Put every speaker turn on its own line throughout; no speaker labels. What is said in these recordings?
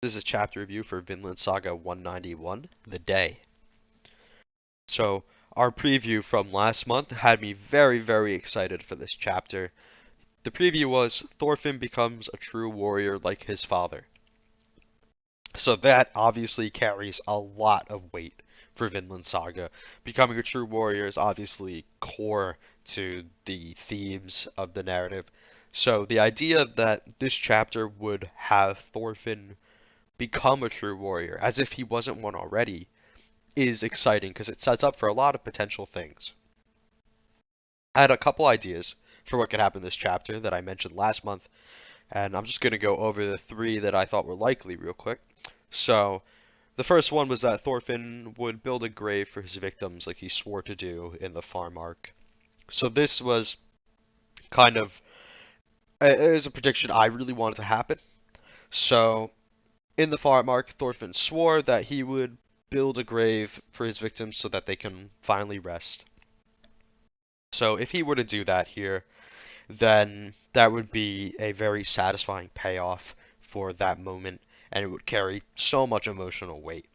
This is a chapter review for Vinland Saga 191, The Day. So, our preview from last month had me very excited for this chapter. The preview was Thorfinn becomes a true warrior like his father. So that obviously carries a lot of weight for Vinland Saga. Becoming a true warrior is obviously core to the themes of the narrative. So the idea that this chapter would have Thorfinn become a true warrior, as if he wasn't one already, is exciting because it sets up for a lot of potential things. I had a couple ideas for what could happen in this chapter that I mentioned last month, and I'm just going to go over the three that I thought were likely real quick. So, the first one was that Thorfinn would build a grave for his victims like he swore to do in the farm arc. So this was kind of, it was a prediction I really wanted to happen. So, in the farm arc, Thorfinn swore that he would build a grave for his victims so that they can finally rest. So if he were to do that here, then that would be a very satisfying payoff for that moment, and it would carry so much emotional weight.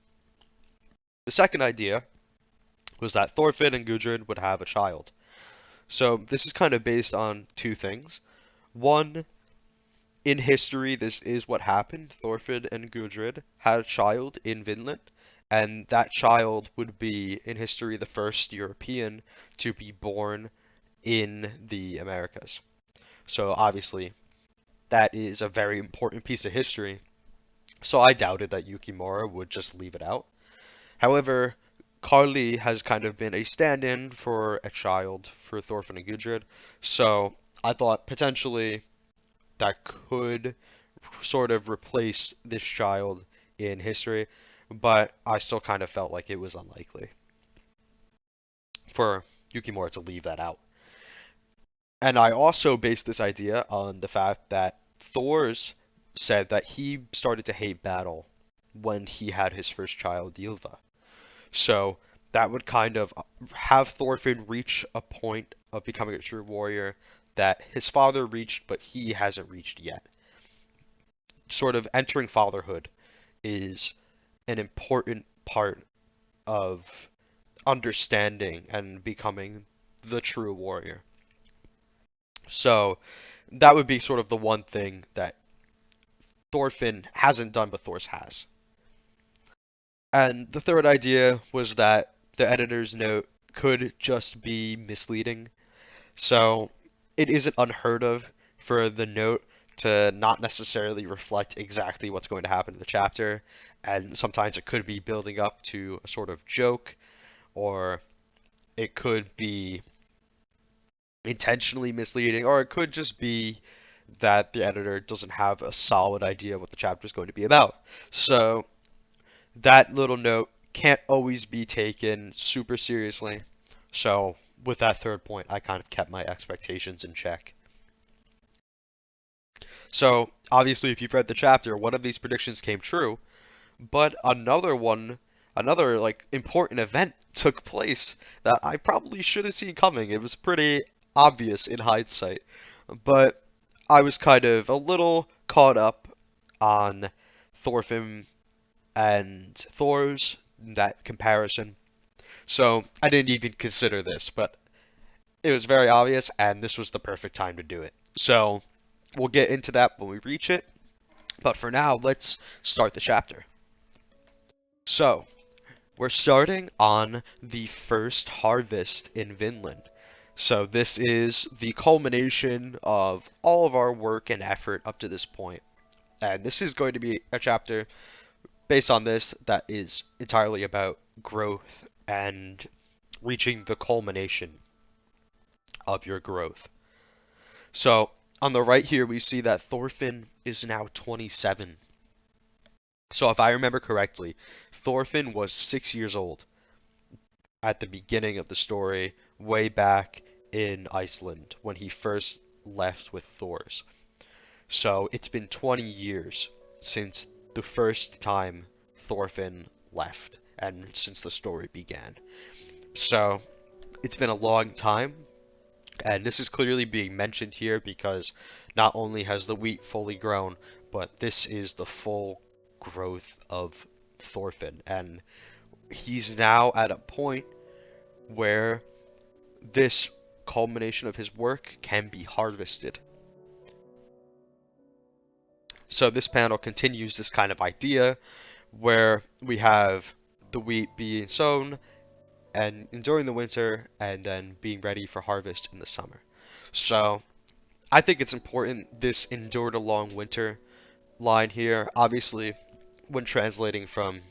The second idea was that Thorfinn and Gudrid would have a child. So this is kind of based on two things. One, in history, this is what happened. Thorfinn and Gudrid had a child in Vinland, and that child would be, in history, the first European to be born in the Americas. So obviously, that is a very important piece of history. So I doubted that Yukimura would just leave it out. However, Carly has kind of been a stand-in for a child for Thorfinn and Gudrid, so I thought potentially that could sort of replace this child in history, but I still kind of felt like it was unlikely for Yukimura to leave that out. And I also based this idea on the fact that Thor's said that he started to hate battle when he had his first child, Ylva. So that would kind of have Thorfinn reach a point of becoming a true warrior that his father reached, but he hasn't reached yet. Sort of entering fatherhood is an important part of understanding and becoming the true warrior. So that would be sort of the one thing that Thorfinn hasn't done, but Thor's has. And the third idea was that the editor's note could just be misleading. So it isn't unheard of for the note to not necessarily reflect exactly what's going to happen in the chapter, and sometimes it could be building up to a sort of joke, or it could be intentionally misleading, or it could just be that the editor doesn't have a solid idea what the chapter is going to be about. So that little note can't always be taken super seriously. So with that third point, I kind of kept my expectations in check. So obviously, if you've read the chapter, one of these predictions came true, but another like important event took place that I probably should have seen coming. It was pretty obvious in hindsight, but I was kind of a little caught up on Thorfinn and Thor's, that comparison. So I didn't even consider this, but it was very obvious, and this was the perfect time to do it. So we'll get into that when we reach it, but for now, let's start the chapter. So, we're starting on the first harvest in Vinland. So this is the culmination of all of our work and effort up to this point. And this is going to be a chapter based on this that is entirely about growth and reaching the culmination of your growth. So on the right here, we see that Thorfinn is now 27. So if I remember correctly, Thorfinn was 6 years old at the beginning of the story, way back in Iceland, when he first left with Thor's. So it's been 20 years since the first time Thorfinn left, and since the story began. So it's been a long time, and this is clearly being mentioned here because not only has the wheat fully grown, but this is the full growth of Thorfinn, and he's now at a point where this culmination of his work can be harvested. So this panel continues this kind of idea where we have the wheat being sown and enduring the winter and then being ready for harvest in the summer. So I think it's important this endured a long winter line here. Obviously, when translating from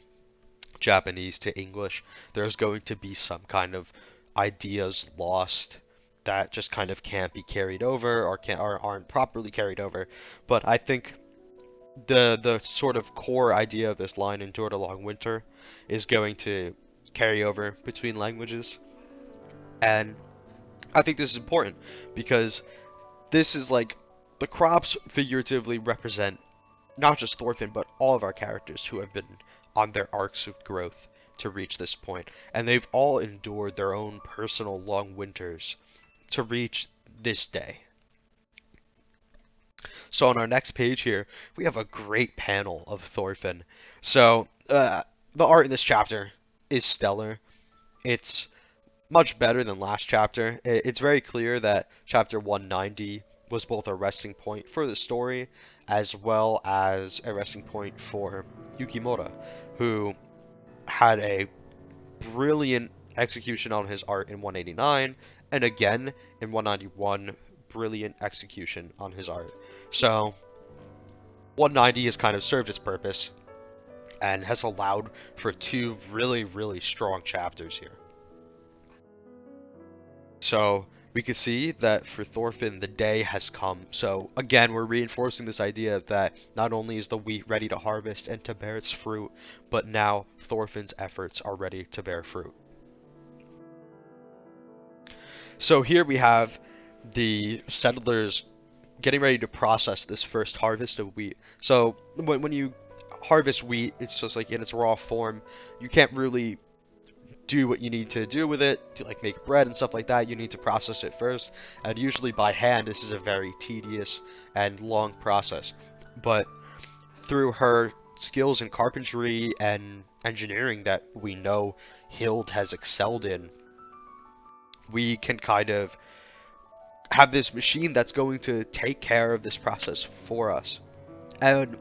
Japanese to English, there's going to be some kind of ideas lost that just kind of can't be carried over or aren't properly carried over. But I think the sort of core idea of this line, endured a long winter, is going to carry over between languages. And I think this is important because this is like the crops figuratively represent not just Thorfinn, but all of our characters who have been on their arcs of growth to reach this point. And they've all endured their own personal long winters to reach this day. So on our next page here, we have a great panel of Thorfinn. So the art in this chapter is stellar. It's much better than last chapter. It's very clear that chapter 190 was both a resting point for the story as well as a resting point for Yukimura, who had a brilliant execution on his art in 189 and again in 191, brilliant execution on his art. So 190 has kind of served its purpose and has allowed for two really strong chapters here. So we can see that for Thorfinn, the day has come. So again, we're reinforcing this idea that not only is the wheat ready to harvest and to bear its fruit, but now Thorfinn's efforts are ready to bear fruit. So here we have the settlers getting ready to process this first harvest of wheat. So when you harvest wheat, it's just like in its raw form. You can't really do what you need to do with it to like make bread and stuff like that. You need to process it first, and usually by hand. This is a very tedious and long process, but through her skills in carpentry and engineering that we know Hild has excelled in, we can kind of have this machine that's going to take care of this process for us. And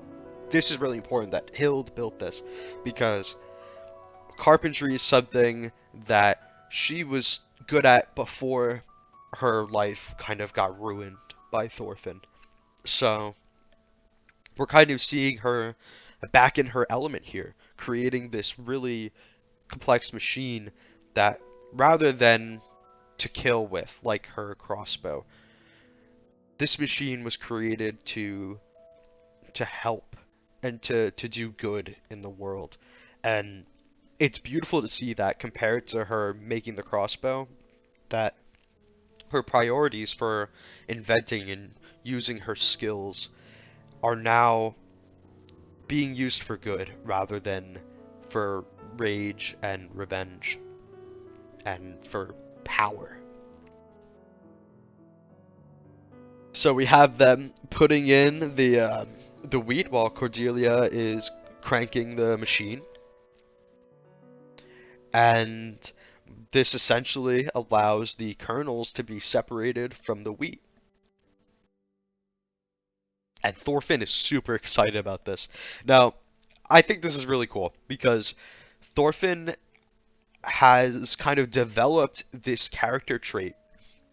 this is really important that Hild built this, because carpentry is something that she was good at before her life kind of got ruined by Thorfinn. So we're kind of seeing her back in her element here, creating this really complex machine that, rather than to kill with like her crossbow, this machine was created to help and to do good in the world. And it's beautiful to see that compared to her making the crossbow, that her priorities for inventing and using her skills are now being used for good rather than for rage and revenge and for power. So we have them putting in the wheat while Cordelia is cranking the machine. And this essentially allows the kernels to be separated from the wheat. And Thorfinn is super excited about this. Now, I think this is really cool because Thorfinn has kind of developed this character trait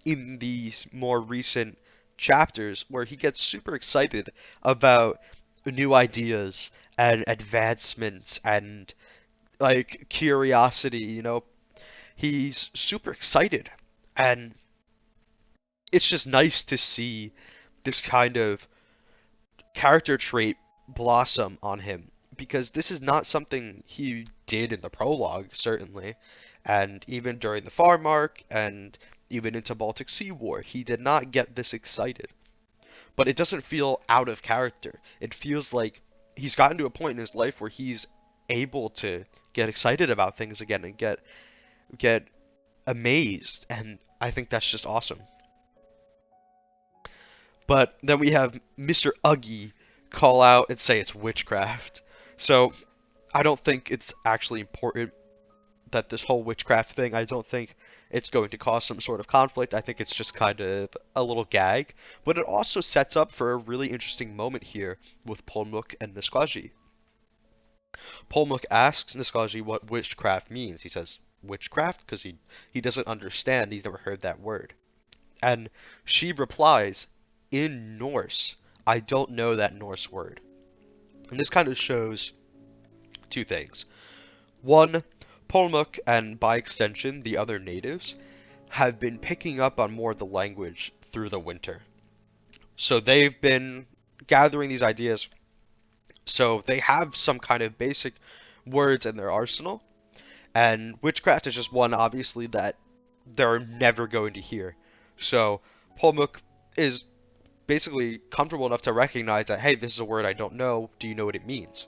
in these more recent chapters where he gets super excited about new ideas and advancements and like curiosity, you know. He's super excited, and it's just nice to see this kind of character trait blossom on him, because this is not something he did in the prologue, certainly, and even during the farm arc and even into Baltic Sea War, he did not get this excited. But it doesn't feel out of character. It feels like he's gotten to a point in his life where he's able to get excited about things again and get amazed, and I think that's just awesome. But then we have Mr. Uggy call out and say it's witchcraft. So I don't think it's actually important that this whole witchcraft thing, I don't think it's going to cause some sort of conflict. I think it's just kind of a little gag. But it also sets up for a really interesting moment here with Polmuk and Nisquaji. Polmuk asks Nisquaji what witchcraft means. He says, witchcraft? Because he doesn't understand. He's never heard that word. And she replies, in Norse, I don't know that Norse word. And this kind of shows two things. One, Polmuk, and by extension the other natives, have been picking up on more of the language through the winter. So they've been gathering these ideas, so they have some kind of basic words in their arsenal, and witchcraft is just one, obviously, that they're never going to hear. So Polmuk is basically comfortable enough to recognize that, hey, this is a word I don't know, do you know what it means?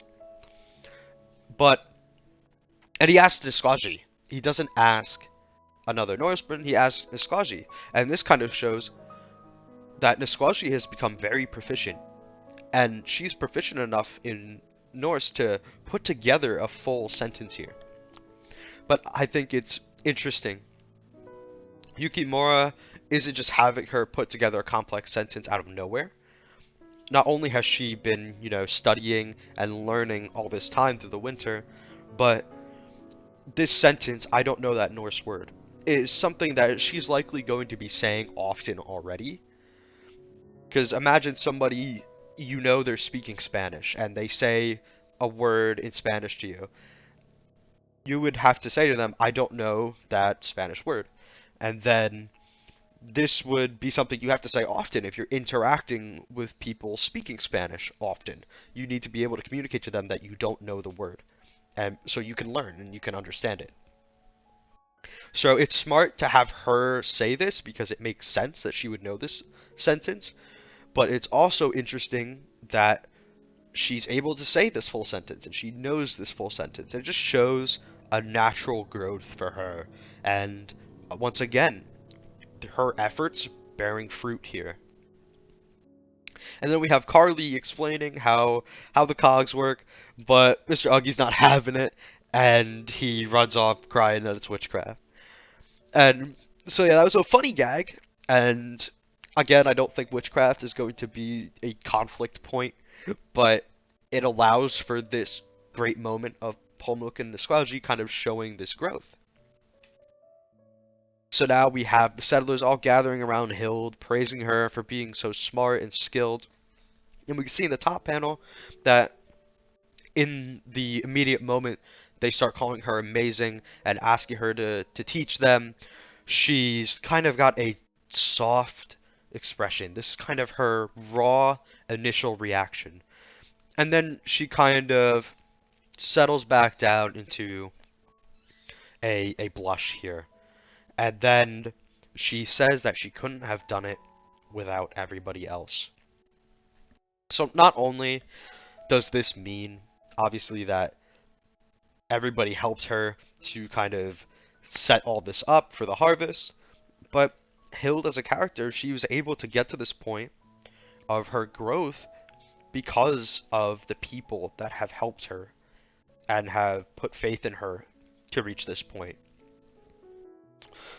And he asks Nisquaji. He doesn't ask another Norseman, he asks Nisquaji. And this kind of shows that Nisquaji has become very proficient. And she's proficient enough in Norse to put together a full sentence here. But I think it's interesting. Yukimura isn't just having her put together a complex sentence out of nowhere. Not only has she been, studying and learning all this time through the winter, but this sentence, I don't know that Norse word, is something that she's likely going to be saying often already. Because imagine somebody, they're speaking Spanish, and they say a word in Spanish to you. You would have to say to them, I don't know that Spanish word. And then this would be something you have to say often if you're interacting with people speaking Spanish often. You need to be able to communicate to them that you don't know the word. And so you can learn and you can understand it. So it's smart to have her say this because it makes sense that she would know this sentence. But it's also interesting that she's able to say this full sentence and she knows this full sentence. It just shows a natural growth for her. And once again, her efforts bearing fruit here. And then we have Carly explaining how the cogs work, but Mr. Uggy's not having it, and he runs off crying that it's witchcraft. And so yeah, that was a funny gag, and again, I don't think witchcraft is going to be a conflict point, but it allows for this great moment of Polmuk and Nisquaji kind of showing this growth. So now we have the settlers all gathering around Hild, praising her for being so smart and skilled. And we can see in the top panel that in the immediate moment they start calling her amazing and asking her to teach them. She's kind of got a soft expression. This is kind of her raw initial reaction. And then she kind of settles back down into a blush here. And then she says that she couldn't have done it without everybody else. So not only does this mean, obviously, that everybody helped her to kind of set all this up for the harvest, but Hild as a character, she was able to get to this point of her growth because of the people that have helped her and have put faith in her to reach this point.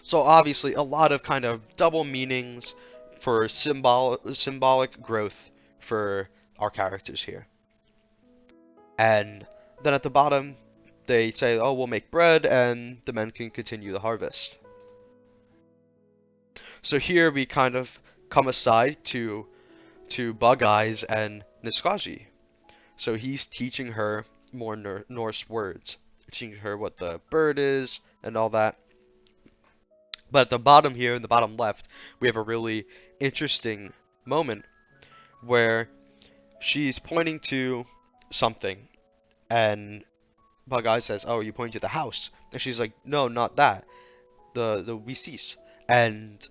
So obviously a lot of kind of double meanings for symbolic growth for our characters here. And then at the bottom, they say, oh, we'll make bread, and the men can continue the harvest. So here we kind of come aside to Bug Eyes and Nisquaji. So he's teaching her more Norse words, teaching her what the bird is and all that. But at the bottom here, in the bottom left, we have a really interesting moment where she's pointing to something, and Bug Eye says, "Oh, are you pointing to the house?" And she's like, "No, not that. The we cease." And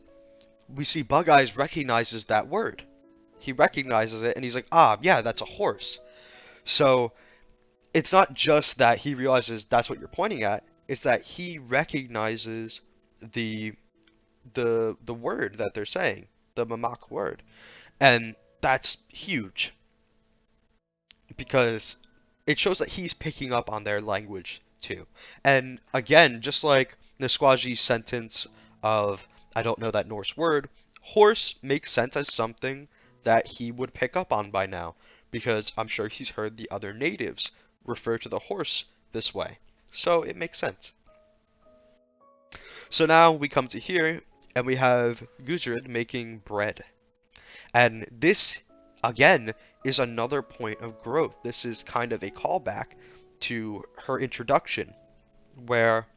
we see Bug Eyes recognizes that word. He recognizes it, and he's like, "Ah, yeah, that's a horse." So it's not just that he realizes that's what you're pointing at; it's that he recognizes the the word that they're saying, the Mamak word, and that's huge because it shows that he's picking up on their language too. And again, just like Nisquaji's sentence of I don't know that Norse word, horse makes sense as something that he would pick up on by now, because I'm sure he's heard the other natives refer to the horse this way. So it makes sense. So now we come to here, and we have Gudrid making bread. And this, again, is another point of growth. This is kind of a callback to her introduction, where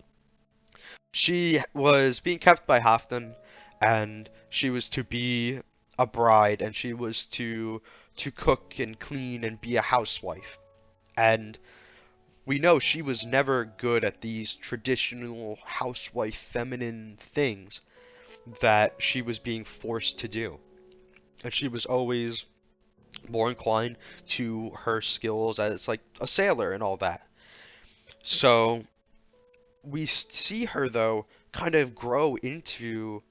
she was being kept by Halfdan, and she was to be a bride, and she was to cook and clean and be a housewife. And we know she was never good at these traditional housewife feminine things that she was being forced to do. And she was always more inclined to her skills as like a sailor and all that. So we see her though kind of grow into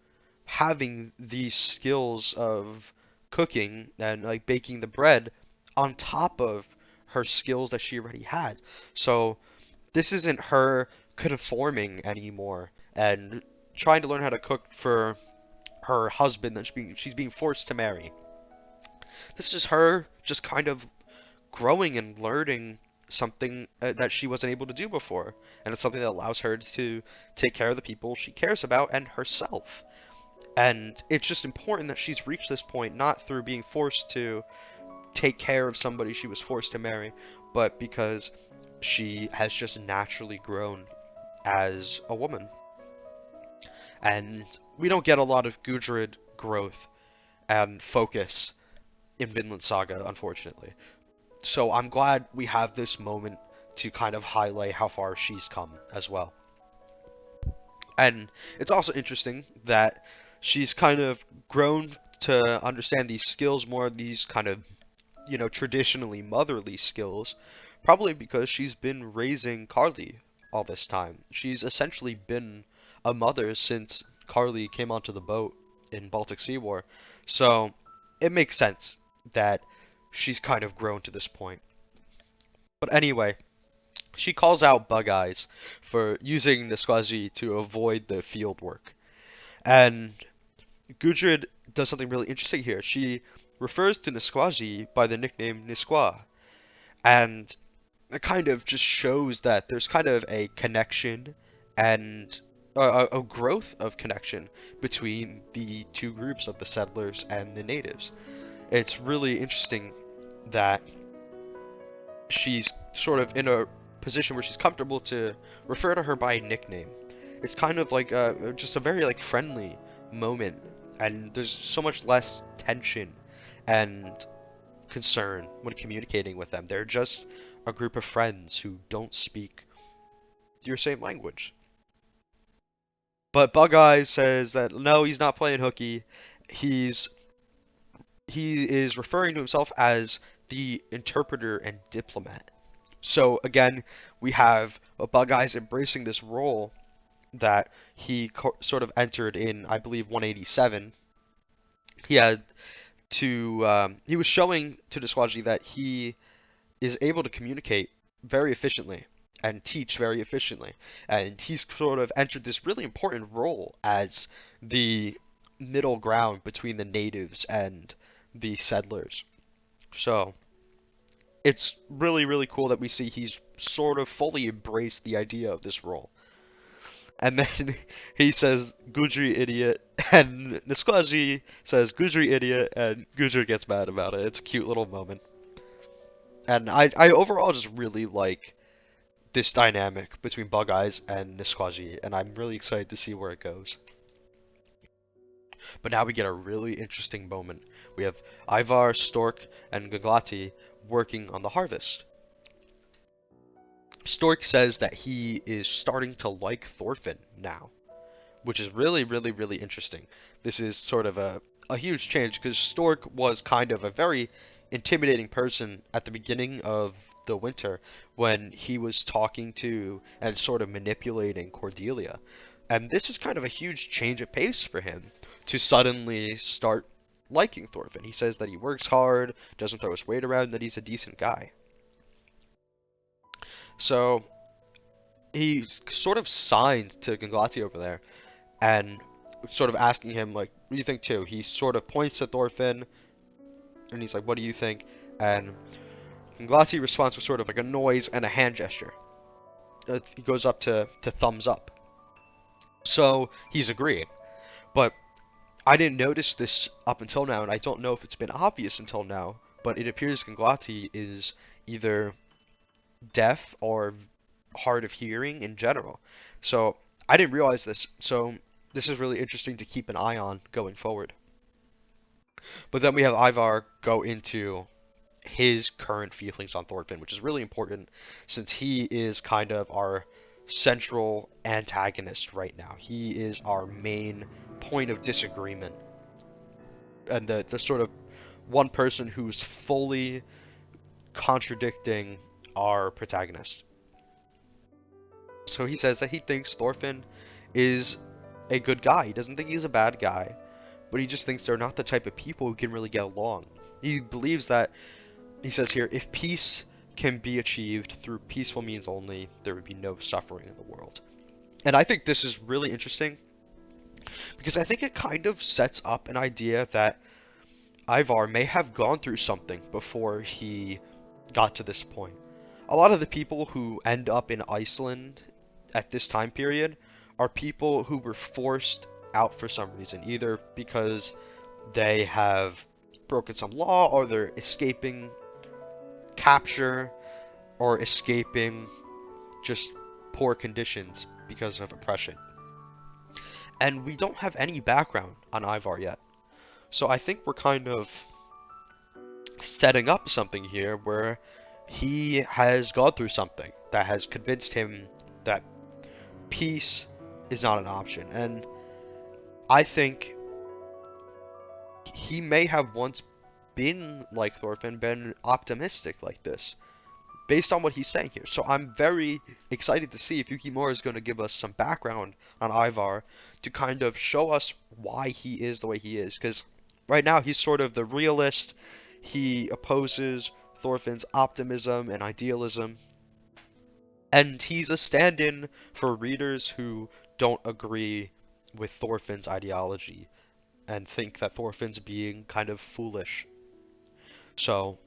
having these skills of cooking and like baking the bread on top of her skills that she already had. So this isn't her conforming anymore and trying to learn how to cook for her husband that she's being forced to marry. This is her just kind of growing and learning something that she wasn't able to do before. And it's something that allows her to take care of the people she cares about and herself. And it's just important that she's reached this point, not through being forced to take care of somebody she was forced to marry, but because she has just naturally grown as a woman. And we don't get a lot of Gudrid growth and focus in Vinland Saga, unfortunately. So I'm glad we have this moment to kind of highlight how far she's come as well. And it's also interesting that she's kind of grown to understand these skills more, these kind of, traditionally motherly skills, probably because she's been raising Carly all this time. She's essentially been a mother since Carly came onto the boat in Baltic Sea War. So it makes sense that she's kind of grown to this point. But anyway, she calls out Bug Eyes for using Nisquaji to avoid the field work. And Gudrid does something really interesting here. She refers to Nisquaji by the nickname Nisqua. And it kind of just shows that there's kind of a connection and a growth of connection between the two groups of the settlers and the natives. It's really interesting that she's sort of in a position where she's comfortable to refer to her by a nickname. It's kind of like just a very like friendly moment, and there's so much less tension and concern when communicating with them. They're just a group of friends who don't speak your same language. But Bug Eyes says that no, he's not playing hooky. He's he is referring to himself as the interpreter and diplomat. So again, we have Bug Eyes embracing this role that he sort of entered in, I believe, 187. He had he was showing to Nisquaji that he is able to communicate very efficiently and teach very efficiently. And he's sort of entered this really important role as the middle ground between the natives and the settlers. So it's really, really cool that we see he's sort of fully embraced the idea of this role. And then he says, Gudrid idiot, and Nisquaji says, Gudrid idiot, and Gudrid gets mad about it. It's a cute little moment. And I overall just really like this dynamic between Bug Eyes and Nisquaji, and I'm really excited to see where it goes. But now we get a really interesting moment. We have Ivar, Stork, and Gaglati working on the harvest. Stork says that he is starting to like Thorfinn now, which is really, really, really interesting. This is sort of a huge change because Stork was kind of a very intimidating person at the beginning of the winter when he was talking to and sort of manipulating Cordelia. And this is kind of a huge change of pace for him to suddenly start liking Thorfinn. He says that he works hard, doesn't throw his weight around, that he's a decent guy. So he's sort of signed to Ganglati over there, and sort of asking him like, "What do you think too?" He sort of points to Thorfinn, and he's like, "What do you think?" And Ganglati responds with sort of like a noise and a hand gesture. He goes up to thumbs up. So he's agreeing, but I didn't notice this up until now, and I don't know if it's been obvious until now, but it appears Ganglati is either deaf or hard of hearing in general. So I didn't realize this. So this is really interesting to keep an eye on going forward. But then we have Ivar go into his current feelings on Thorfinn, which is really important since he is kind of our central antagonist right now. He is our main point of disagreement, and the sort of one person who's fully contradicting our protagonist. So he says that he thinks Thorfinn is a good guy. He doesn't think he's a bad guy, but he just thinks they're not the type of people who can really get along. He believes that, he says here, if peace can be achieved through peaceful means only, there would be no suffering in the world. And I think this is really interesting because I think it kind of sets up an idea that Ivar may have gone through something before he got to this point. A lot of the people who end up in Iceland at this time period are people who were forced out for some reason, either because they have broken some law or they're escaping capture or escaping just poor conditions because of oppression. And we don't have any background on Ivar yet. So I think we're kind of setting up something here where he has gone through something that has convinced him that peace is not an option. And I think he may have once been like Thorfinn, been optimistic like this, based on what he's saying here. So I'm very excited to see if Yukimura is going to give us some background on Ivar to kind of show us why he is the way he is. Because right now he's sort of the realist. He opposes Thorfinn's optimism and idealism. And he's a stand-in for readers who don't agree with Thorfinn's ideology and think that Thorfinn's being kind of foolish. So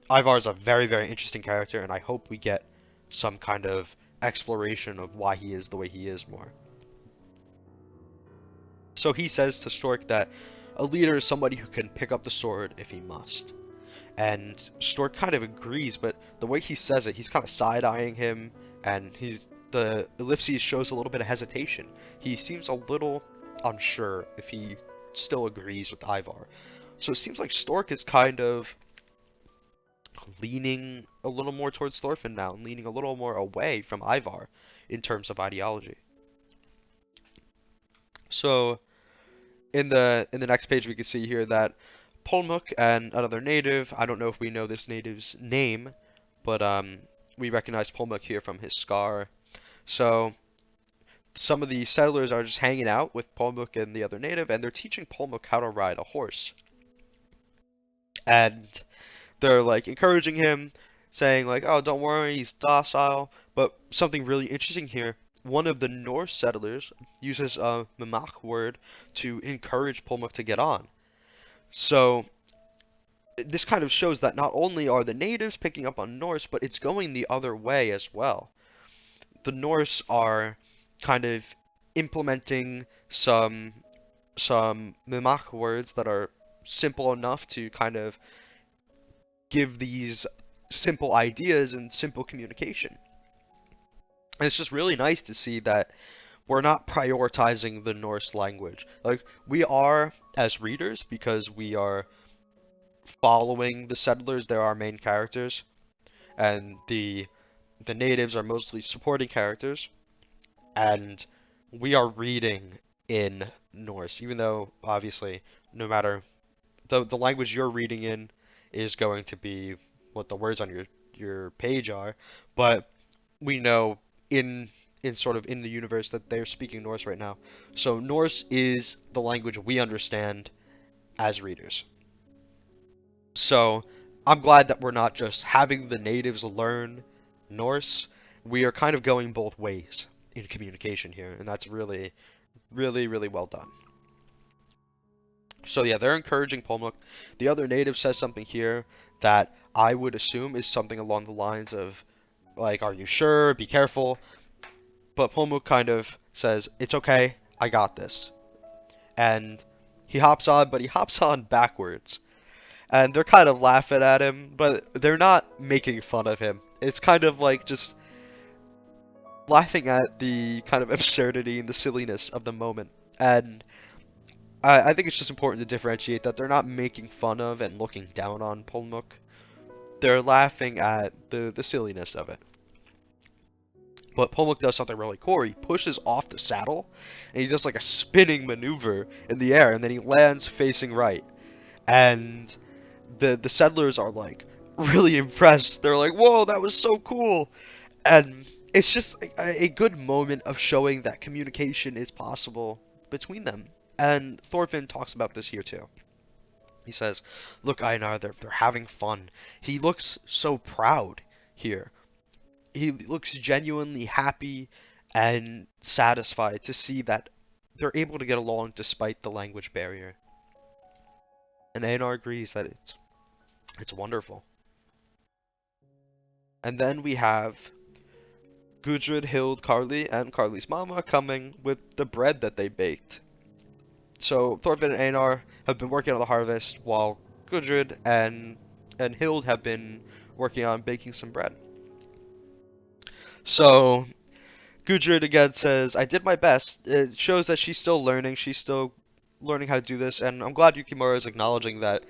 Ivar is a very, very interesting character, and I hope we get some kind of exploration of why he is the way he is more. So he says to Stork that a leader is somebody who can pick up the sword if he must. And Stork kind of agrees, but the way he says it, he's kind of side-eyeing him, and the ellipses shows a little bit of hesitation. He seems a little unsure if he still agrees with Ivar. So it seems like Stork is kind of leaning a little more towards Thorfinn now, and leaning a little more away from Ivar in terms of ideology. So in the next page we can see here that Polmuk and another native, I don't know if we know this native's name, but we recognize Polmuk here from his scar. So some of the settlers are just hanging out with Polmuk and the other native, and they're teaching Polmuk how to ride a horse. And they're like encouraging him, saying like, "Oh, don't worry, he's docile." But something really interesting here, one of the Norse settlers uses a mimach word to encourage Polmuk to get on. So this kind of shows that not only are the natives picking up on Norse, but it's going the other way as well. The Norse are kind of implementing some mimach words that are simple enough to kind of give these simple ideas and simple communication. And it's just really nice to see that we're not prioritizing the Norse language. Like, we are as readers because we are following the settlers, they're our main characters, and the natives are mostly supporting characters, and we are reading in Norse, even though obviously no matter the language you're reading in is going to be what the words on your page are, but we know in sort of in the universe that they're speaking Norse right now. So Norse is the language we understand as readers. So I'm glad that we're not just having the natives learn Norse. we are kind of going both ways in communication here, and that's really, really, really well done. So yeah, they're encouraging Pomuk. The other native says something here that I would assume is something along the lines of, like, are you sure? Be careful. But Pomuk kind of says, it's okay, I got this. And he hops on, but he hops on backwards. And they're kind of laughing at him, but they're not making fun of him. It's kind of like just laughing at the kind of absurdity and the silliness of the moment. And I think it's just important to differentiate that they're not making fun of and looking down on Polmuk. They're laughing at the silliness of it. But Polmuk does something really cool. He pushes off the saddle, and he does like a spinning maneuver in the air, and then he lands facing right. And the settlers are like really impressed. They're like, "Whoa, that was so cool!" And it's just a good moment of showing that communication is possible between them. And Thorfinn talks about this here too. He says, "Look, Einar, they're having fun." He looks so proud here. He looks genuinely happy and satisfied to see that they're able to get along despite the language barrier. And Einar agrees that it's wonderful. And then we have Gudrid, Hild, Carly, and Carly's mama coming with the bread that they baked. So Thorfinn and Einar have been working on the harvest, while Gudrid and Hild have been working on baking some bread. So Gudrid again says, "I did my best." It shows that she's still learning. She's still learning how to do this, and I'm glad Yukimura is acknowledging that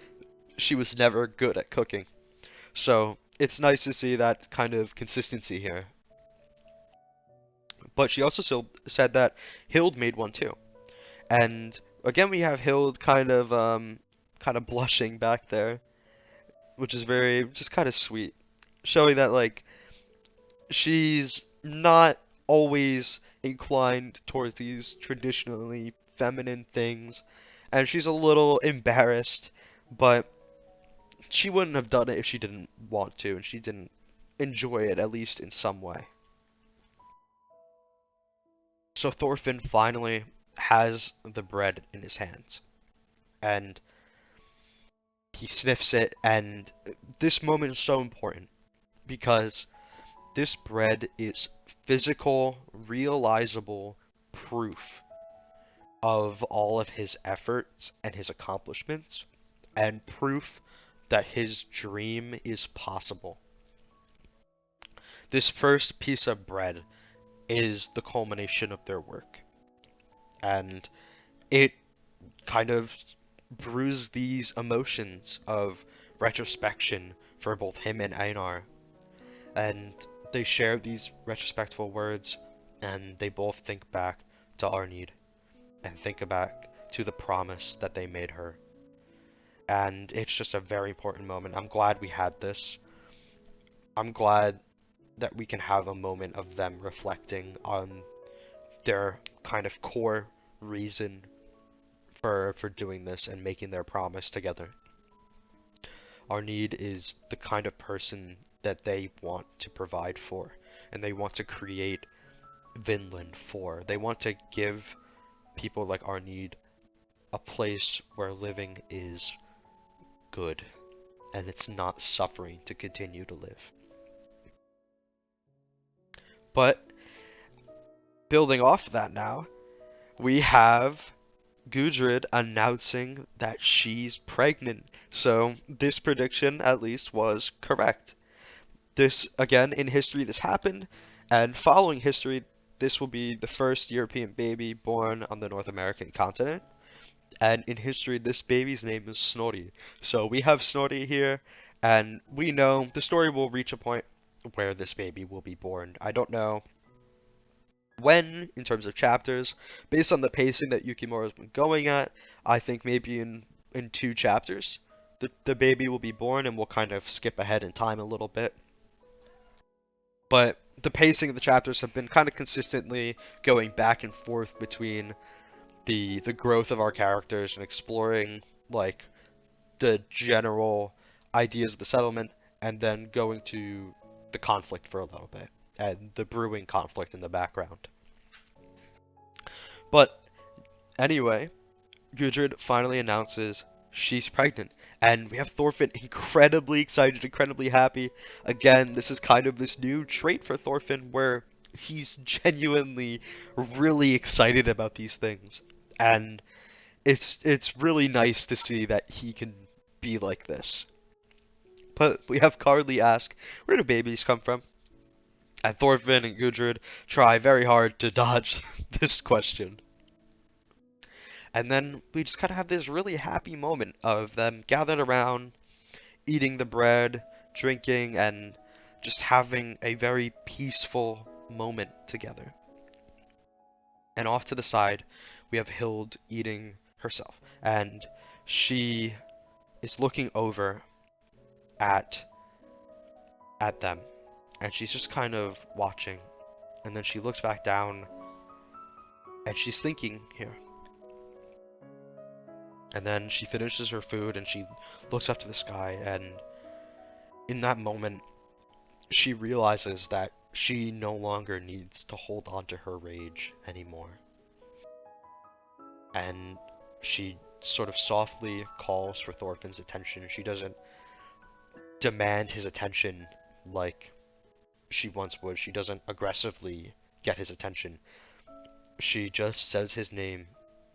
she was never good at cooking. So it's nice to see that kind of consistency here. But she also still said that Hild made one too. And again, we have Hild kind of blushing back there, which is very just kind of sweet, showing that like she's not always inclined towards these traditionally feminine things, and she's a little embarrassed, but she wouldn't have done it if she didn't want to, and she didn't enjoy it at least in some way. So Thorfinn finally has the bread in his hands, and he sniffs it, and this moment is so important because this bread is physical, realizable proof of all of his efforts and his accomplishments, and proof that his dream is possible. This first piece of bread is the culmination of their work, and it kind of brews these emotions of retrospection for both him and Einar, and they share these retrospectful words, and they both think back to Arnid and think back to the promise that they made her. And it's just a very important moment. I'm glad we had this. I'm glad that we can have a moment of them reflecting on their kind of core reason for doing this and making their promise together. Arnid is the kind of person that they want to provide for, and they want to create Vinland for. They want to give people like Arnid a place where living is good, and it's not suffering to continue to live. But building off that now, we have Gudrid announcing that she's pregnant. So this prediction, at least, was correct. This, again, in history, this happened, and following history, this will be the first European baby born on the North American continent. And in history, this baby's name is Snorri. So we have Snorri here, and we know the story will reach a point where this baby will be born. I don't know when, in terms of chapters, based on the pacing that Yukimura has been going at, I think maybe in 2 chapters, the baby will be born, and we'll kind of skip ahead in time a little bit. But the pacing of the chapters have been kind of consistently going back and forth between the growth of our characters and exploring like the general ideas of the settlement, and then going to the conflict for a little bit. and the brewing conflict in the background. But anyway, Gudrid finally announces she's pregnant, and we have Thorfinn incredibly excited, incredibly happy. Again, this is kind of this new trait for Thorfinn where he's genuinely really excited about these things. And it's really nice to see that he can be like this. But we have Carly ask, where do babies come from? And Thorfinn and Gudrid try very hard to dodge this question. And then we just kind of have this really happy moment of them gathered around, eating the bread, drinking, and just having a very peaceful moment together. And off to the side, we have Hild eating herself. And she is looking over at them. And she's just kind of watching. And then she looks back down. And she's thinking here. And then she finishes her food and she looks up to the sky, and in that moment she realizes that she no longer needs to hold on to her rage anymore. And she sort of softly calls for Thorfinn's attention. She doesn't demand his attention like she once would. She doesn't aggressively get his attention. She just says his name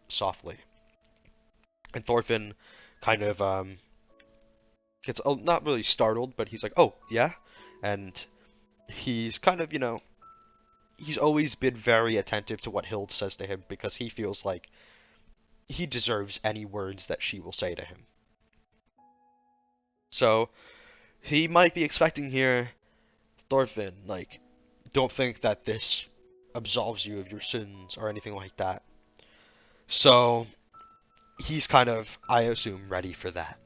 softly. And Thorfinn kind of gets not really startled, but he's like, "Oh, yeah?" And he's kind of, he's always been very attentive to what Hild says to him because he feels like he deserves any words that she will say to him. So he might be expecting here, Thorfinn, like, don't think that this absolves you of your sins or anything like that. So he's kind of, I assume, ready for that.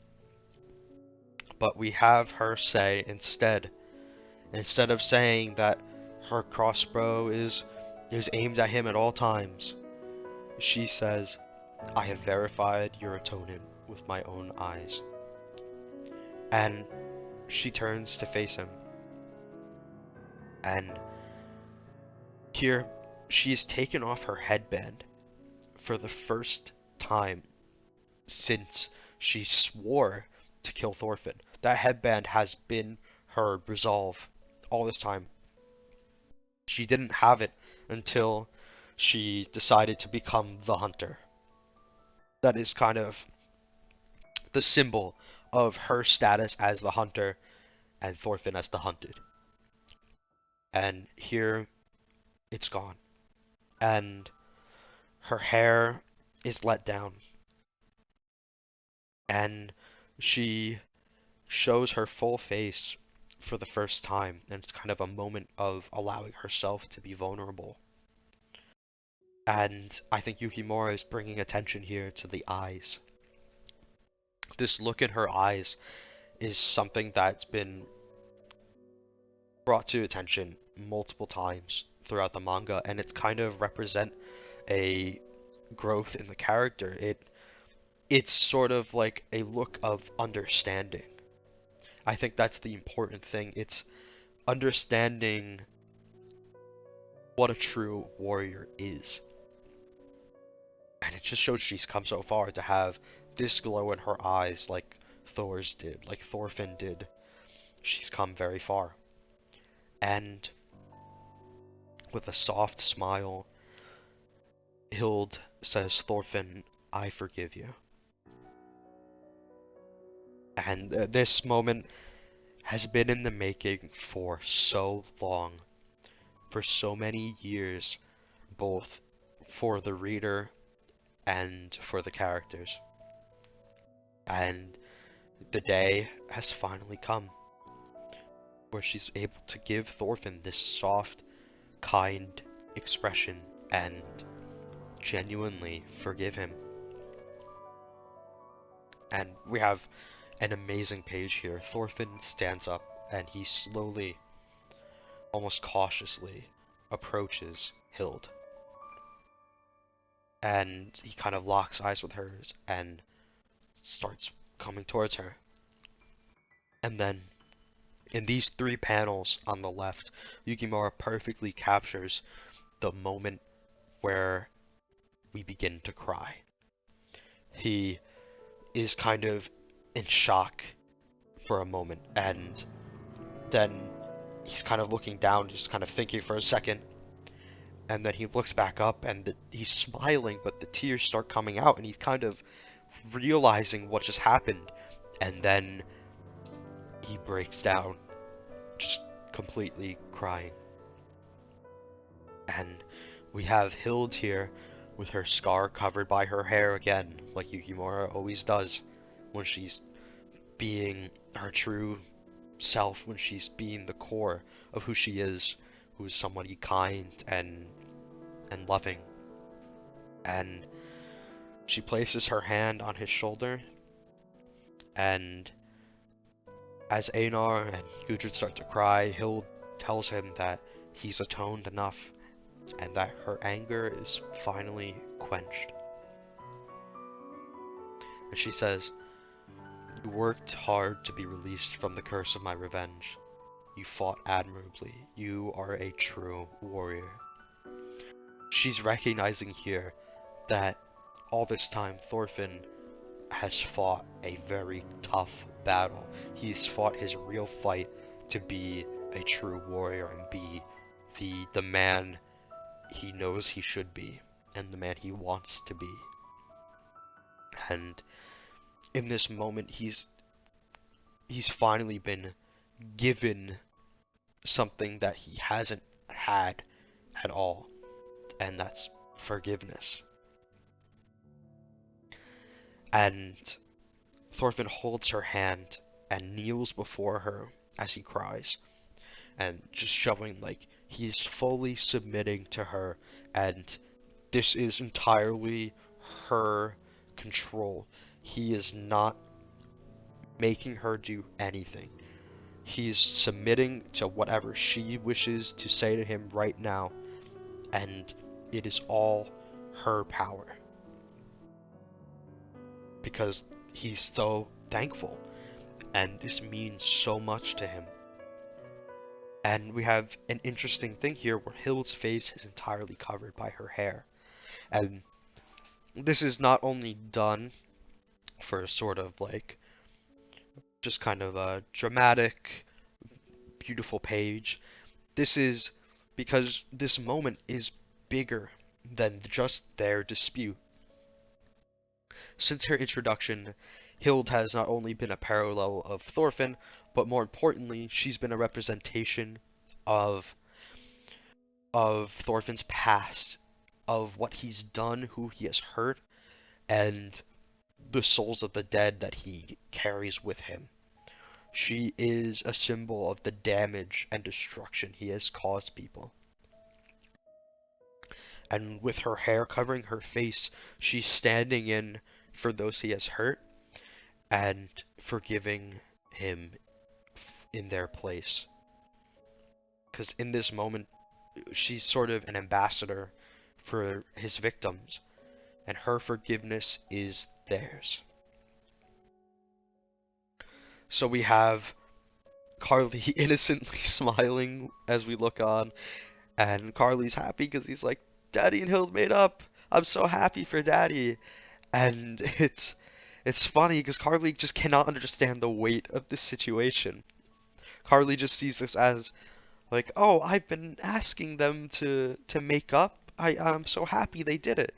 But we have her say instead of saying that her crossbow is aimed at him at all times, she says, I have verified your atonement with my own eyes. And she turns to face him. And here she has taken off her headband for the first time since she swore to kill Thorfinn. That headband has been her resolve all this time. She didn't have it until she decided to become the hunter. That is kind of the symbol of her status as the hunter and Thorfinn as the hunted. And here it's gone. And her hair is let down. And she shows her full face for the first time, and it's kind of a moment of allowing herself to be vulnerable. And I think Yukimura is bringing attention here to the eyes. This look in her eyes is something that's been brought to attention multiple times throughout the manga, and it's kind of represent a growth in the character. It's sort of like a look of understanding. I think that's the important thing. It's understanding what a true warrior is. And it just shows she's come so far to have this glow in her eyes like Thor's did, like Thorfinn did. She's come very far. And with a soft smile, Hild says, Thorfinn, I forgive you. And this moment has been in the making for so long, for so many years, both for the reader and for the characters. And the day has finally come where she's able to give Thorfinn this soft, kind expression and genuinely forgive him. And we have an amazing page here. Thorfinn stands up and he slowly, almost cautiously, approaches Hild. And he kind of locks eyes with hers and starts coming towards her. And then In these three panels on the left, Yukimura perfectly captures the moment where we begin to cry. He is kind of in shock for a moment, and then he's kind of looking down, just kind of thinking for a second, and then he looks back up, and he's smiling, but the tears start coming out, and he's kind of realizing what just happened, and then he breaks down, just completely crying. And we have Hild here with her scar covered by her hair again, like Yukimura always does when she's being her true self, when she's being the core of who she is, who is somebody kind and loving. And she places her hand on his shoulder, and as Einar and Gudrid start to cry, Hild tells him that he's atoned enough and that her anger is finally quenched. And she says, "You worked hard to be released from the curse of my revenge. You fought admirably. You are a true warrior." She's recognizing here that all this time Thorfinn has fought a very tough battle. He's fought his real fight to be a true warrior and be the man he knows he should be and the man he wants to be. And in this moment he's finally been given something that he hasn't had at all, and that's forgiveness. And Thorfinn holds her hand and kneels before her as he cries, and just showing like he's fully submitting to her, and this is entirely her control. He is not making her do anything. He's submitting to whatever she wishes to say to him right now, and it is all her power. Because he's so thankful, and this means so much to him. And we have an interesting thing here where Hild's face is entirely covered by her hair. And this is not only done for sort of like just kind of a dramatic, beautiful page. This is because this moment is bigger than just their dispute. Since her introduction, Hild has not only been a parallel of Thorfinn, but more importantly, she's been a representation of Thorfinn's past, of what he's done, who he has hurt, and the souls of the dead that he carries with him. She is a symbol of the damage and destruction he has caused people. And with her hair covering her face, she's standing in for those he has hurt and forgiving him in their place. Because in this moment, she's sort of an ambassador for his victims, and her forgiveness is theirs. So we have Carly innocently smiling as we look on, and Carly's happy because he's like, "Daddy and Hild made up. I'm so happy for Daddy." And it's funny because Carly just cannot understand the weight of this situation. Carly just sees this as like, "Oh, I've been asking them to make up. I'm so happy they did it."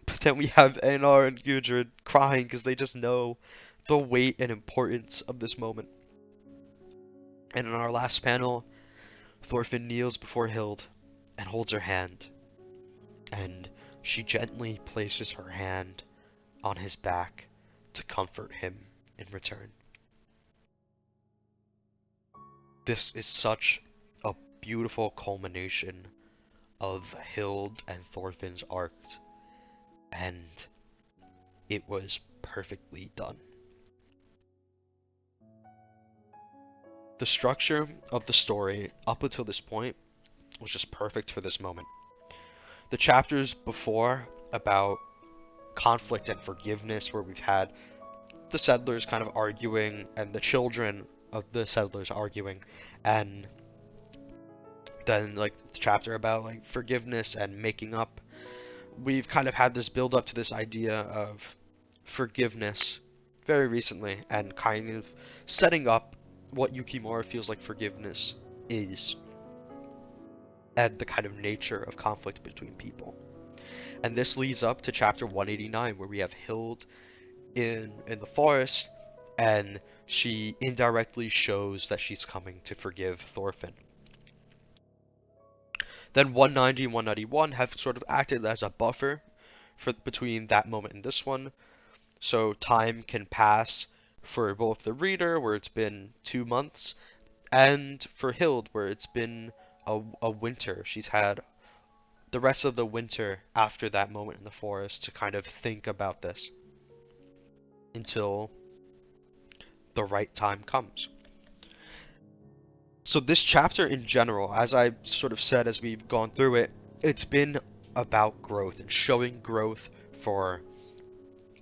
But then we have Einar and Gudrid crying because they just know the weight and importance of this moment. And in our last panel, Thorfinn kneels before Hild and holds her hand, and she gently places her hand on his back to comfort him in return. This is such a beautiful culmination of Hild and Thorfinn's arc, and it was perfectly done. The structure of the story up until this point was just perfect for this moment. The chapters before about conflict and forgiveness, where we've had the settlers kind of arguing and the children of the settlers arguing, and then like the chapter about like forgiveness and making up. We've kind of had this build up to this idea of forgiveness very recently, and kind of setting up what Yukimura feels like forgiveness is, and the kind of nature of conflict between people. And this leads up to chapter 189, where we have Hild in the forest, and she indirectly shows that she's coming to forgive Thorfinn. Then 190 and 191 have sort of acted as a buffer for between that moment and this one, so time can pass for both the reader, where it's been 2 months, and for Hild, where it's been a winter. She's had the rest of the winter after that moment in the forest to kind of think about this until the right time comes. So this chapter in general, as I sort of said as we've gone through it, it's been about growth and showing growth for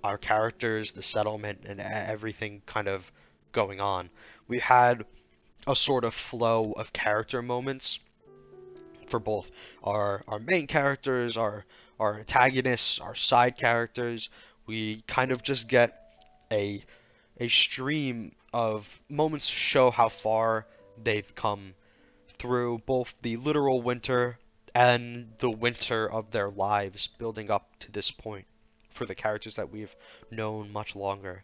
our characters, the settlement, and everything kind of going on. We had a sort of flow of character moments for both our main characters, our antagonists, our side characters. We kind of just get a a stream of moments to show how far they've come through both the literal winter and the winter of their lives building up to this point for the characters that we've known much longer.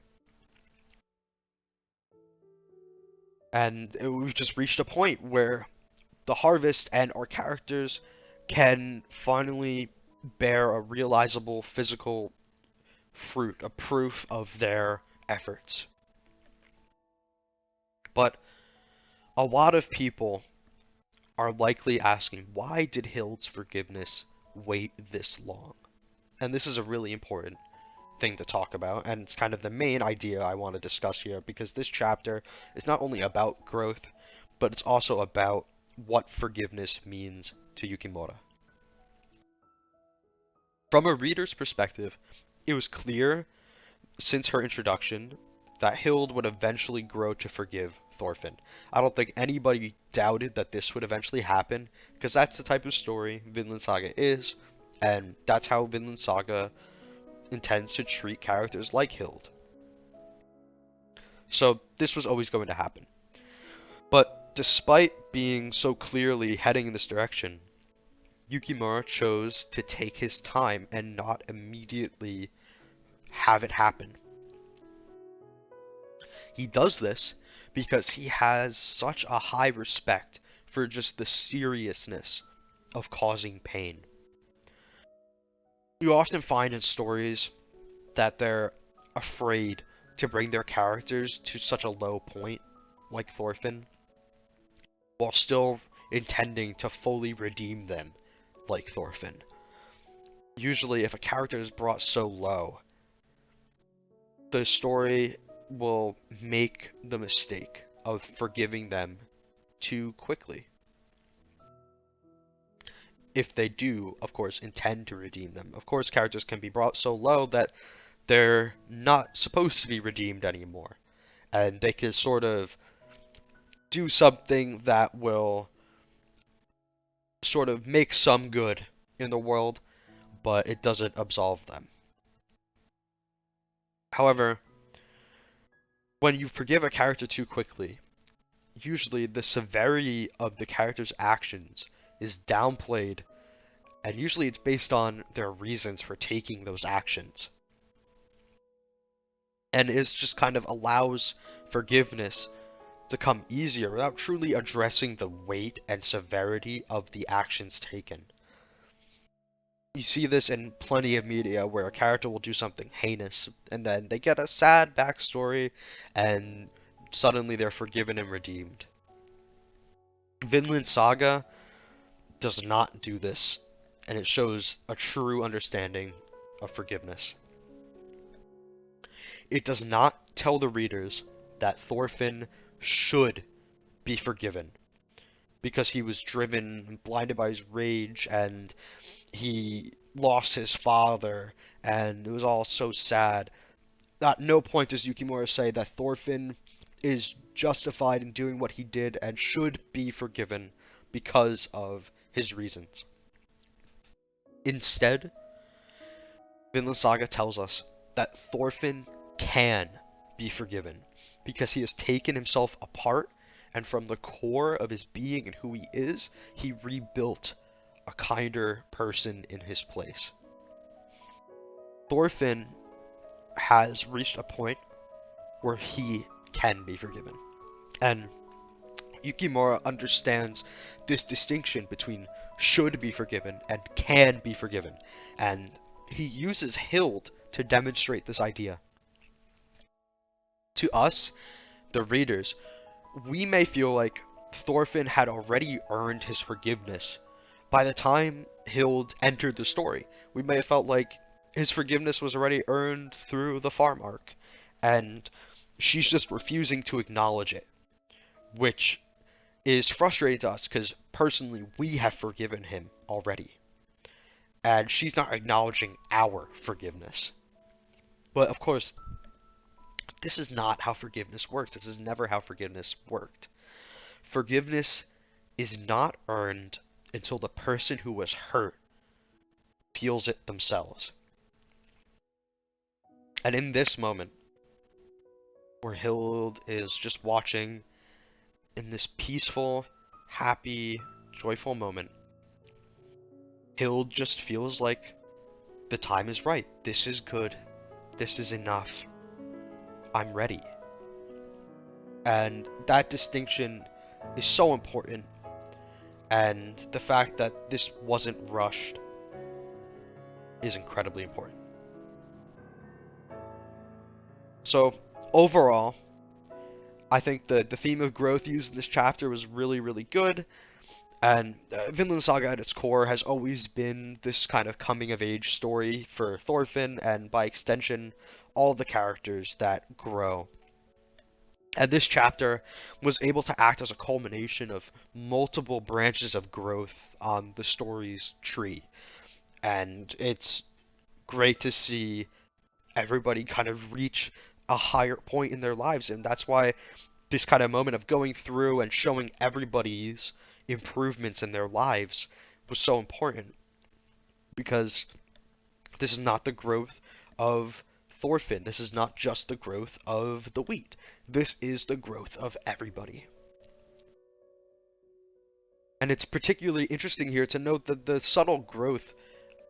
And we've just reached a point where the harvest and our characters can finally bear a realizable physical fruit, a proof of their efforts. But a lot of people are likely asking, why did Hild's forgiveness wait this long? And this is a really important thing to talk about, and it's kind of the main idea I want to discuss here, because this chapter is not only about growth, but it's also about what forgiveness means to Yukimura. From a reader's perspective, it was clear since her introduction that Hild would eventually grow to forgive Thorfinn. I don't think anybody doubted that this would eventually happen, because that's the type of story Vinland Saga is, and that's how Vinland Saga intends to treat characters like Hild. So this was always going to happen. But despite being so clearly heading in this direction, Yukimura chose to take his time and not immediately have it happen. He does this because he has such a high respect for just the seriousness of causing pain. You often find in stories that they're afraid to bring their characters to such a low point, like Thorfinn, while still intending to fully redeem them, like Thorfinn. Usually, if a character is brought so low, the story will make the mistake of forgiving them too quickly. If they do, of course, intend to redeem them. Of course, characters can be brought so low that they're not supposed to be redeemed anymore. And they can sort of do something that will sort of make some good in the world, but it doesn't absolve them. However, when you forgive a character too quickly, usually the severity of the character's actions is downplayed, and usually it's based on their reasons for taking those actions. And it just kind of allows forgiveness to come easier without truly addressing the weight and severity of the actions taken. You see this in plenty of media where a character will do something heinous and then they get a sad backstory and suddenly they're forgiven and redeemed. Vinland Saga does not do this, and it shows a true understanding of forgiveness. It does not tell the readers that Thorfinn should be forgiven because he was driven and blinded by his rage and he lost his father and it was all so sad. At no point does Yukimura say that Thorfinn is justified in doing what he did and should be forgiven because of his reasons. Instead, Vinland Saga tells us that Thorfinn can be forgiven because he has taken himself apart, and from the core of his being and who he is, he rebuilt a kinder person in his place. Thorfinn has reached a point where he can be forgiven. And Yukimura understands this distinction between should be forgiven and can be forgiven. And he uses Hild to demonstrate this idea. To us, the readers, we may feel like Thorfinn had already earned his forgiveness by the time Hild entered the story. We may have felt like his forgiveness was already earned through the farm arc, and she's just refusing to acknowledge it, which is frustrating to us because personally we have forgiven him already, and she's not acknowledging our forgiveness. But of course, this is not how forgiveness works. This is never how forgiveness worked. Forgiveness is not earned until the person who was hurt feels it themselves. And in this moment, where Hild is just watching in this peaceful, happy, joyful moment, Hild just feels like the time is right. This is good. This is enough. I'm ready. And that distinction is so important. And the fact that this wasn't rushed is incredibly important. So, overall, I think the theme of growth used in this chapter was really, really good. And Vinland Saga at its core has always been this kind of coming-of-age story for Thorfinn, and by extension, all the characters that grow. And this chapter was able to act as a culmination of multiple branches of growth on the story's tree. And it's great to see everybody kind of reach a higher point in their lives, and that's why this kind of moment of going through and showing everybody's improvements in their lives was so important, because this is not the growth of Thorfinn. This is not just the growth of the wheat. This is the growth of everybody. And it's particularly interesting here to note that the subtle growth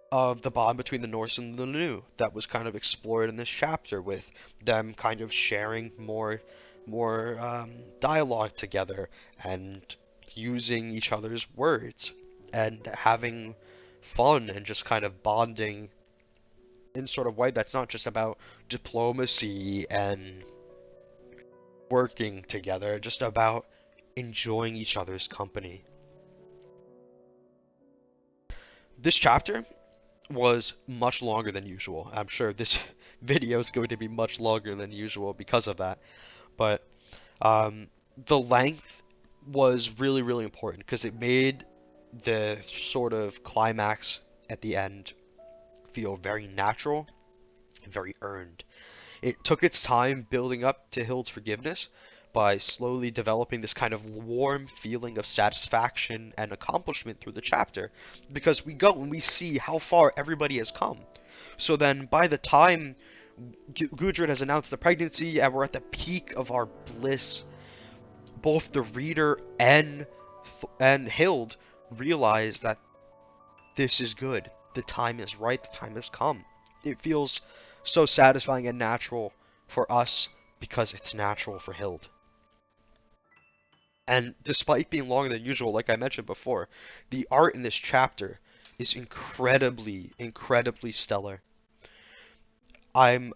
of the bond between the Norse and the New that was kind of explored in this chapter, with them kind of sharing more dialogue together and using each other's words and having fun and just kind of bonding in sort of way that's not just about diplomacy and working together, just about enjoying each other's company. This chapter was much longer than usual. I'm sure this video is going to be much longer than usual because of that. But the length was really, really important because it made the sort of climax at the end feel very natural and very earned. It took its time building up to Hild's forgiveness by slowly developing this kind of warm feeling of satisfaction and accomplishment through the chapter, because we go and we see how far everybody has come. So then by the time Gudrid has announced the pregnancy and we're at the peak of our bliss, both the reader and Hild realize that this is good. The time is right. The time has come. It feels so satisfying and natural for us because it's natural for Hild. And despite being longer than usual, like I mentioned before, the art in this chapter is incredibly, incredibly stellar. I'm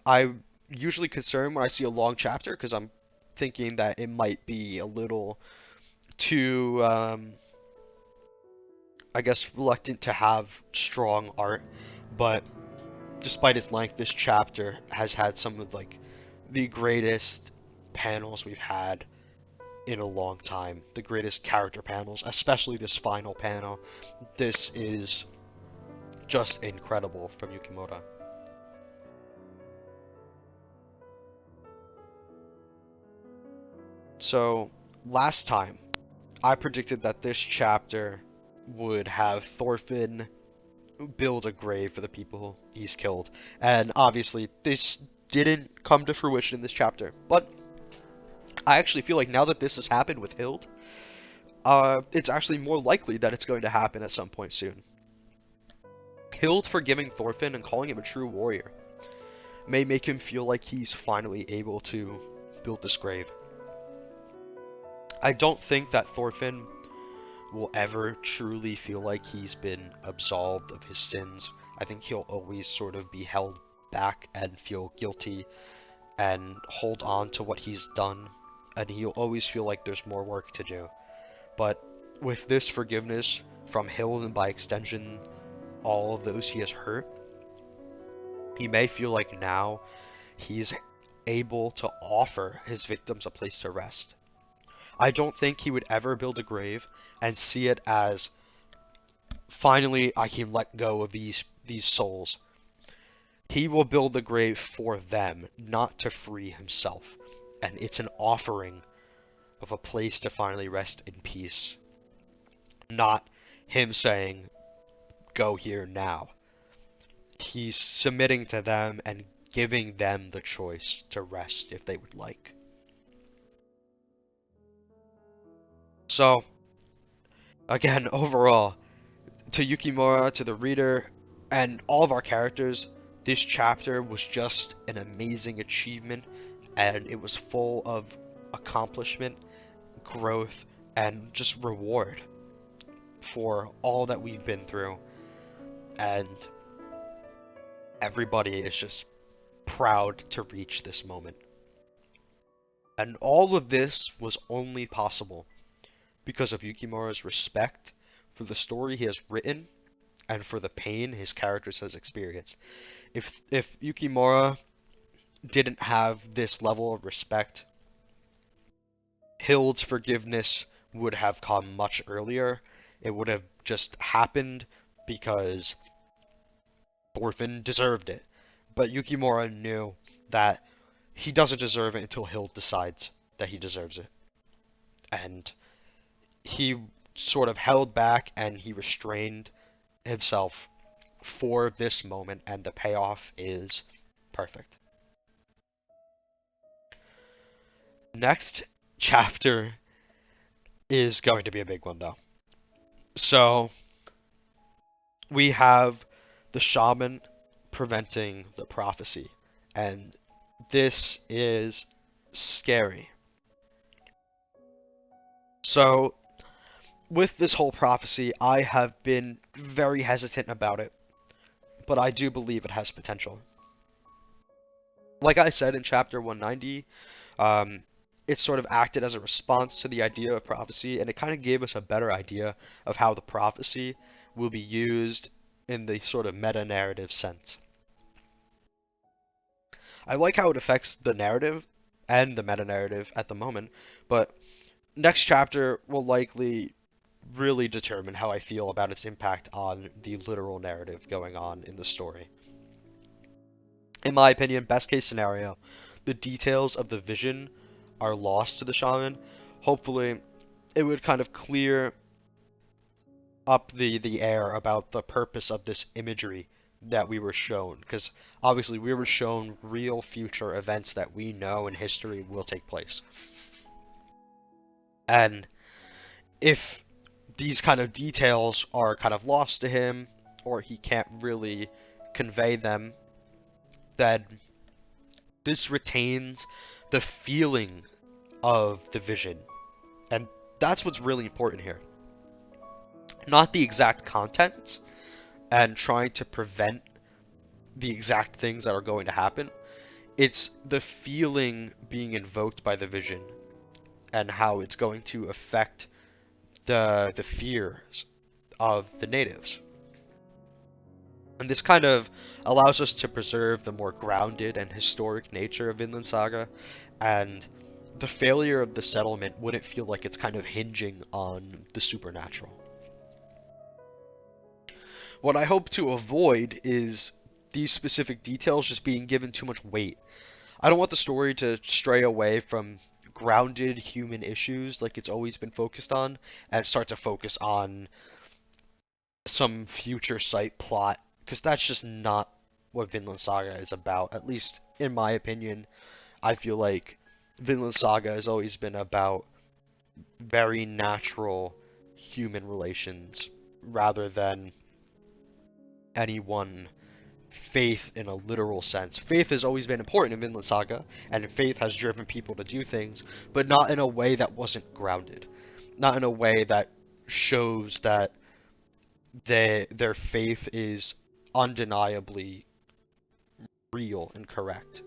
usually concerned when I see a long chapter because I'm thinking that it might be a little too, I guess, reluctant to have strong art. But despite its length, this chapter has had some of like the greatest panels we've had in a long time. The greatest character panels, especially this final panel. This is just incredible from Yukimura. . So, last time, I predicted that this chapter would have Thorfinn build a grave for the people he's killed. And obviously, this didn't come to fruition in this chapter. But I actually feel like now that this has happened with Hild, it's actually more likely that it's going to happen at some point soon. Hild forgiving Thorfinn and calling him a true warrior may make him feel like he's finally able to build this grave. I don't think that Thorfinn will ever truly feel like he's been absolved of his sins. I think he'll always sort of be held back and feel guilty and hold on to what he's done, and he'll always feel like there's more work to do. But with this forgiveness from Hild, and by extension all of those he has hurt, he may feel like now he's able to offer his victims a place to rest. I don't think he would ever build a grave and see it as, finally I can let go of these souls. He will build the grave for them, not to free himself. And it's an offering of a place to finally rest in peace. Not him saying, go here now. He's submitting to them and giving them the choice to rest if they would like. So, again, overall, to Yukimura, to the reader, and all of our characters, this chapter was just an amazing achievement, and it was full of accomplishment, growth, and just reward for all that we've been through. And everybody is just proud to reach this moment. And all of this was only possible because of Yukimura's respect for the story he has written and for the pain his characters has experienced. If Yukimura didn't have this level of respect, Hild's forgiveness would have come much earlier. It would have just happened because Thorfinn deserved it. But Yukimura knew that he doesn't deserve it until Hild decides that he deserves it. And he sort of held back and he restrained himself for this moment, and the payoff is perfect. Next chapter is going to be a big one, though. So, we have the shaman preventing the prophecy, and this is scary. So, with this whole prophecy, I have been very hesitant about it, but I do believe it has potential. Like I said in chapter 190, it sort of acted as a response to the idea of prophecy, and it kind of gave us a better idea of how the prophecy will be used in the sort of meta-narrative sense. I like how it affects the narrative and the meta-narrative at the moment, but next chapter will likely really determine how I feel about its impact on the literal narrative going on in the story. In my opinion, best case scenario, the details of the vision are lost to the shaman. Hopefully, it would kind of clear up the air about the purpose of this imagery that we were shown, because obviously we were shown real future events that we know in history will take place. And if these kind of details are kind of lost to him, or he can't really convey them, then this retains the feeling of the vision. And that's what's really important here. Not the exact content and trying to prevent the exact things that are going to happen. It's the feeling being invoked by the vision and how it's going to affect the fears of the natives. And this kind of allows us to preserve the more grounded and historic nature of Vinland Saga, and the failure of the settlement wouldn't feel like it's kind of hinging on the supernatural. What I hope to avoid is these specific details just being given too much weight. I don't want the story to stray away from grounded human issues like it's always been focused on, and start to focus on some future sight plot, because that's just not what Vinland Saga is about. At least in my opinion, I feel like Vinland Saga has always been about very natural human relations rather than any one faith in a literal sense. Faith has always been important in Vinland Saga, and faith has driven people to do things, but not in a way that wasn't grounded. Not in a way that shows that their faith is undeniably real and correct.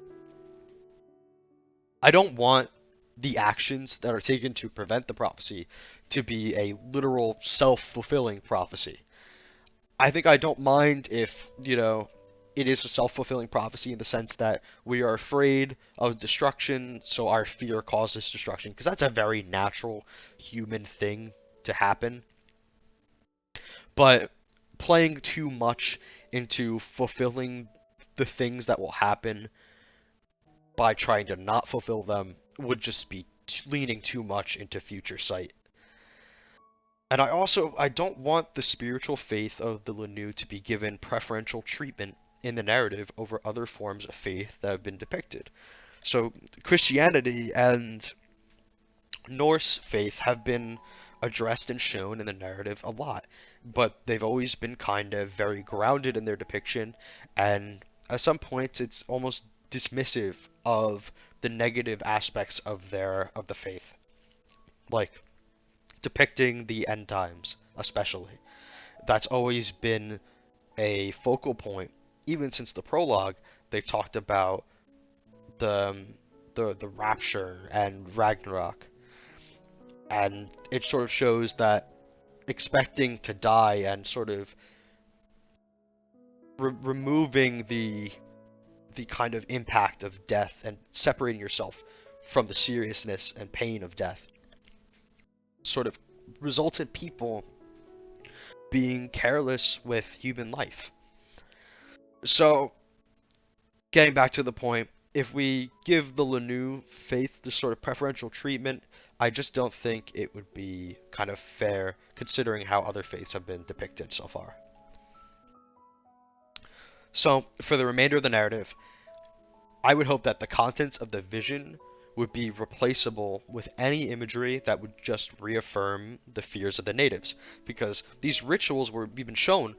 I don't want the actions that are taken to prevent the prophecy to be a literal self-fulfilling prophecy. I think I don't mind if, it is a self-fulfilling prophecy in the sense that we are afraid of destruction, so our fear causes destruction, because that's a very natural human thing to happen. But playing too much into fulfilling the things that will happen by trying to not fulfill them would just be leaning too much into future sight. And I don't want the spiritual faith of the Lanu to be given preferential treatment in the narrative over other forms of faith that have been depicted. So Christianity and Norse faith have been addressed and shown in the narrative a lot, but they've always been kind of very grounded in their depiction, and at some points it's almost dismissive of the negative aspects of the faith, like depicting the end times, especially. That's always been a focal point, even since the prologue. They've talked about the the rapture and Ragnarok, and it sort of shows that expecting to die and sort of removing the kind of impact of death and separating yourself from the seriousness and pain of death sort of results in people being careless with human life. So, getting back to the point, if we give the Lanu faith this sort of preferential treatment, I just don't think it would be kind of fair considering how other faiths have been depicted so far. So, for the remainder of the narrative, I would hope that the contents of the vision would be replaceable with any imagery that would just reaffirm the fears of the natives, because these rituals we've been shown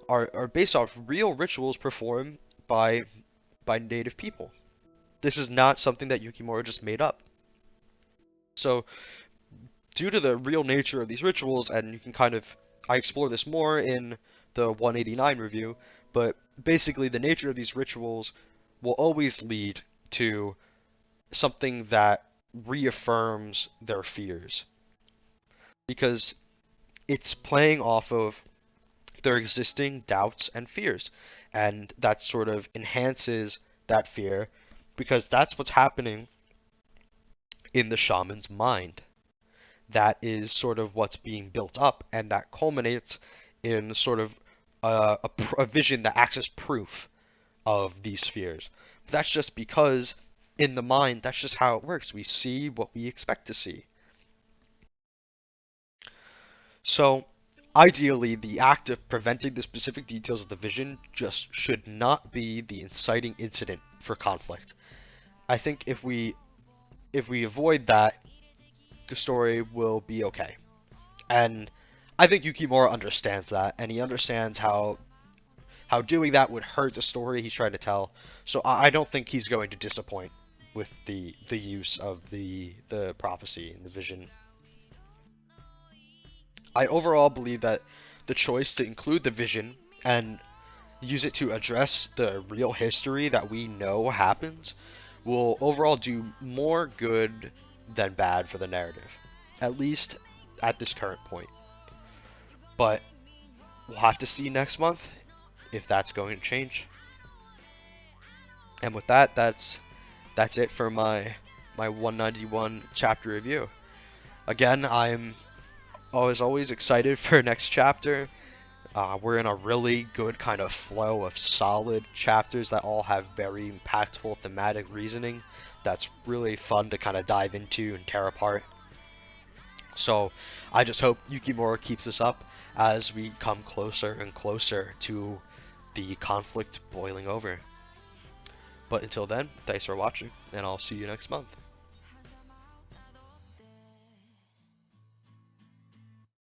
are based off real rituals performed by native people. This is not something that Yukimura just made up. So, due to the real nature of these rituals, and I explore this more in the 189 review, but basically the nature of these rituals will always lead to something that reaffirms their fears. Because it's playing off of their existing doubts and fears, and that sort of enhances that fear, because that's what's happening in the shaman's mind. That is sort of what's being built up, and that culminates in sort of a vision that acts as proof of these fears. But that's just because in the mind, that's just how it works. We see what we expect to see. So, ideally, the act of preventing the specific details of the vision just should not be the inciting incident for conflict. I think if we avoid that, the story will be okay. And I think Yukimura understands that, and he understands how doing that would hurt the story he's trying to tell. So I don't think he's going to disappoint with the use of the prophecy and the vision. I overall believe that the choice to include the vision and use it to address the real history that we know happens will overall do more good than bad for the narrative, at least at this current point. But we'll have to see next month if that's going to change. And with that, that's it for my 191 chapter review. Again, I'm always excited for next chapter. We're in a really good kind of flow of solid chapters that all have very impactful thematic reasoning that's really fun to kind of dive into and tear apart. So I just hope Yukimura keeps this up as we come closer and closer to the conflict boiling over. But until then, thanks for watching, and I'll see you next month.